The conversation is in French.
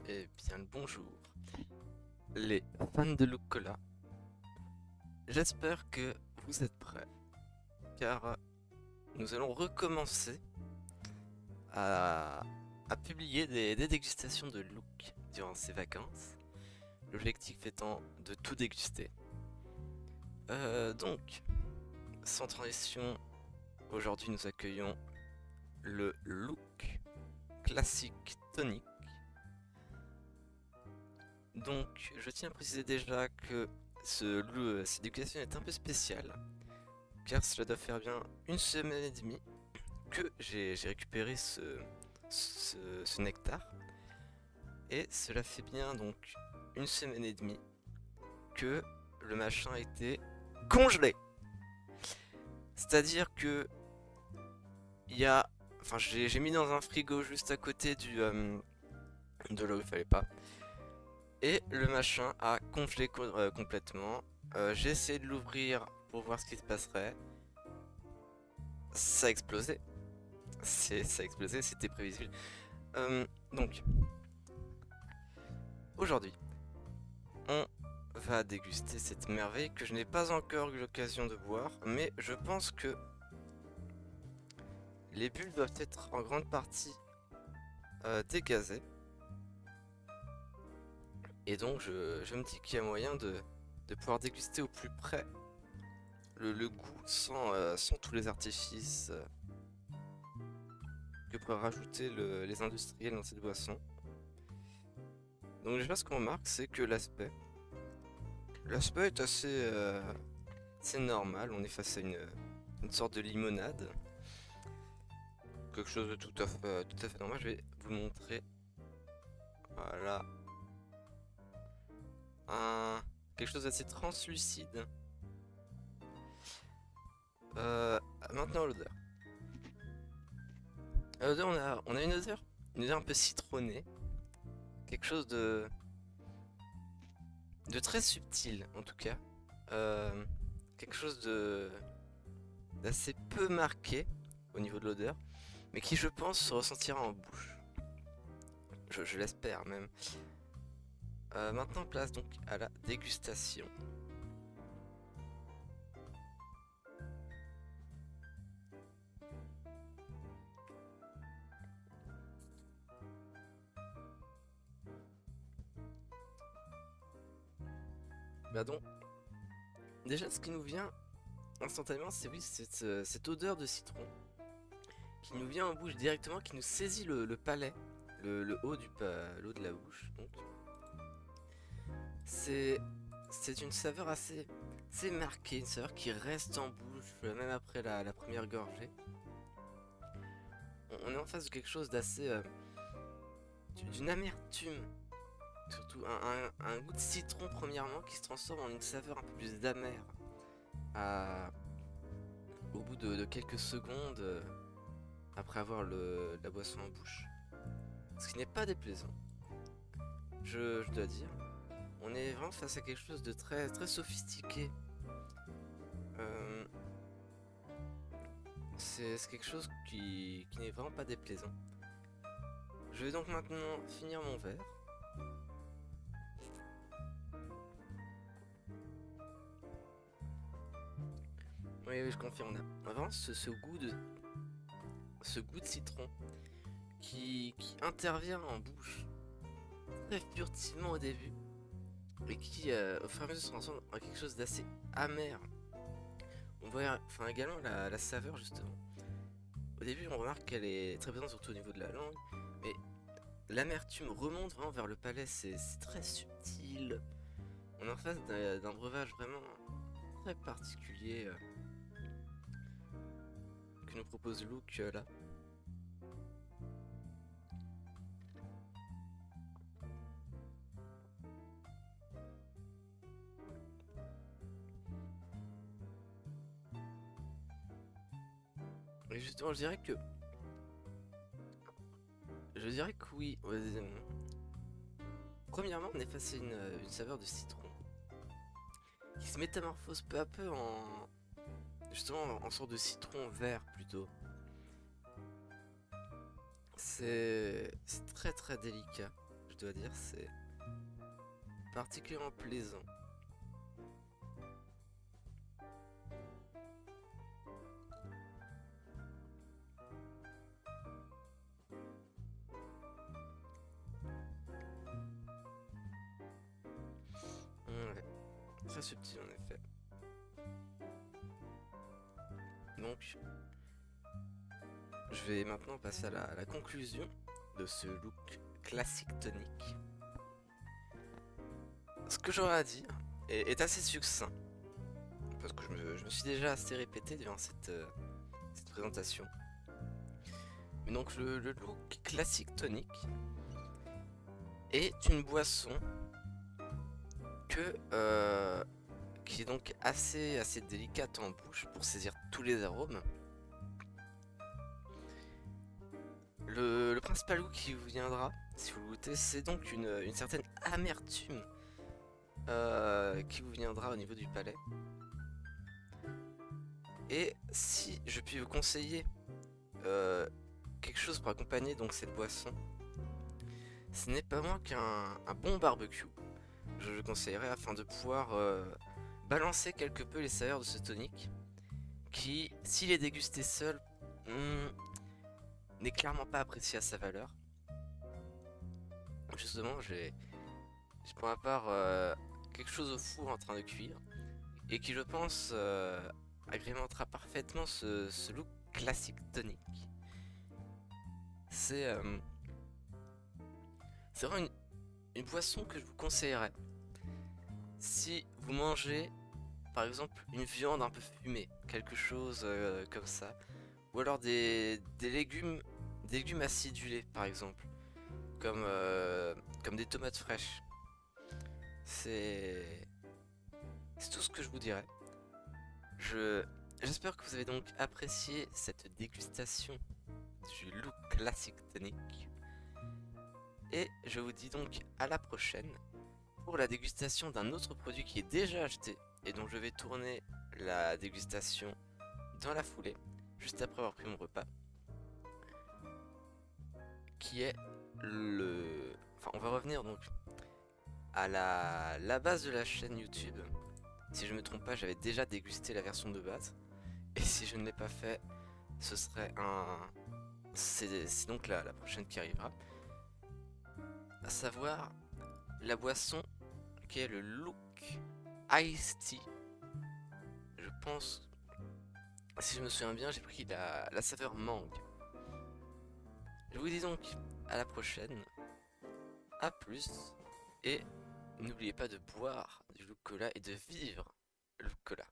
Eh bien le bonjour, les fans de Lucola. J'espère que vous êtes prêts, car nous allons recommencer à, à publier des dégustations de Look durant ces vacances. L'objectif étant de tout déguster. Donc, sans transition, aujourd'hui nous accueillons le Look classique tonique. Donc, je tiens à préciser déjà que cette dégustation est un peu spéciale, car cela doit faire bien une semaine et demie que j'ai récupéré ce nectar, et cela fait bien donc une semaine et demie que le machin a été congelé. C'est-à-dire que il y a, enfin j'ai mis dans un frigo juste à côté de là où il fallait pas, et le machin a congelé complètement. J'ai essayé de l'ouvrir pour voir ce qui se passerait. Ça a explosé. Ça a explosé, c'était prévisible. Donc, aujourd'hui, on va déguster cette merveille que je n'ai pas encore eu l'occasion de boire, mais je pense que les bulles doivent être en grande partie dégazées. Et donc, je me dis qu'il y a moyen de pouvoir déguster au plus près le goût sans tous les artifices que pourraient rajouter les industriels dans cette boisson. Donc déjà ce qu'on remarque c'est que l'aspect est assez normal, on est face à une sorte de limonade, quelque chose de tout à fait normal. Je vais vous le montrer. Voilà, un quelque chose d'assez translucide. Euh, Maintenant l'odeur. L'odeur, on a une odeur un peu citronnée, quelque chose de très subtil en tout cas. Euh, Quelque chose d'assez peu marqué au niveau de l'odeur, mais qui je pense se ressentira en bouche. Je l'espère même. Maintenant place donc à la dégustation. Bah donc, déjà ce qui nous vient instantanément, c'est oui, cette odeur de citron qui nous vient en bouche directement, qui nous saisit le palais, le haut le haut de la bouche. Donc, c'est c'est une saveur assez marquée, une saveur qui reste en bouche même après la première gorgée. On est en face de quelque chose d'assez d'une amertume, surtout un goût de citron premièrement qui se transforme en une saveur un peu plus amère à, au bout de quelques secondes après avoir la boisson en bouche. Ce qui n'est pas déplaisant, je dois dire. On est vraiment face à quelque chose de très sophistiqué. Euh, c'est quelque chose qui n'est vraiment pas déplaisant. Je vais donc maintenant finir mon verre. Oui, oui, je confirme. On a vraiment ce goût de citron qui intervient en bouche très furtivement au début et qui, au fur et à mesure, se transforme en quelque chose d'assez amer. On voit enfin, également la saveur, justement. Au début, on remarque qu'elle est très présente, surtout au niveau de la langue, mais l'amertume remonte vraiment vers le palais, c'est très subtil. On est en face d'un breuvage vraiment très particulier que nous propose Luke là. Et justement, je dirais que oui. Premièrement, on est face à une saveur de citron qui se métamorphose peu à peu justement en sorte de citron vert plutôt. C'est très délicat, je je dois dire, c'est particulièrement plaisant. Ouais, très subtil en effet. Donc, je vais maintenant passer à la conclusion de ce look classique tonique. Ce que j'aurais à dire est assez succinct, parce que je me suis déjà assez répété durant cette présentation. Mais donc le look classique tonique est une boisson qui est donc assez délicate en bouche pour saisir tous les arômes. Le principal goût qui vous viendra, si vous le goûtez, c'est donc une certaine amertume qui vous viendra au niveau du palais. Et si je puis vous conseiller quelque chose pour accompagner donc cette boisson, ce n'est pas moins qu'un bon barbecue. Je le conseillerais afin de pouvoir balancer quelque peu les saveurs de ce tonic qui, s'il est dégusté seul, n'est clairement pas apprécié à sa valeur. Justement, j'ai pour ma part quelque chose au four en train de cuire et qui, je pense, agrémentera parfaitement ce look classique tonic. C'est vraiment une boisson que je vous conseillerais si vous mangez par exemple une viande un peu fumée, quelque chose comme ça, ou alors des légumes acidulés par exemple, comme des tomates fraîches. C'est tout ce que je vous dirais. J'espère que vous avez donc apprécié cette dégustation du look classique tonique. Et je vous dis donc à la prochaine pour la dégustation d'un autre produit qui est déjà acheté et dont je vais tourner la dégustation dans la foulée, juste après avoir pris mon repas, qui est Enfin, on va revenir donc à la base de la chaîne YouTube. Si je ne me trompe pas, j'avais déjà dégusté la version de base. Et si je ne l'ai pas fait, ce serait c'est donc la prochaine qui arrivera. À savoir la boisson qui est le Look Iced Tea. Je pense, si je me souviens bien, j'ai pris la saveur mangue. Je vous dis donc à la prochaine, à plus, et n'oubliez pas de boire du Look Cola et de vivre le Look Cola.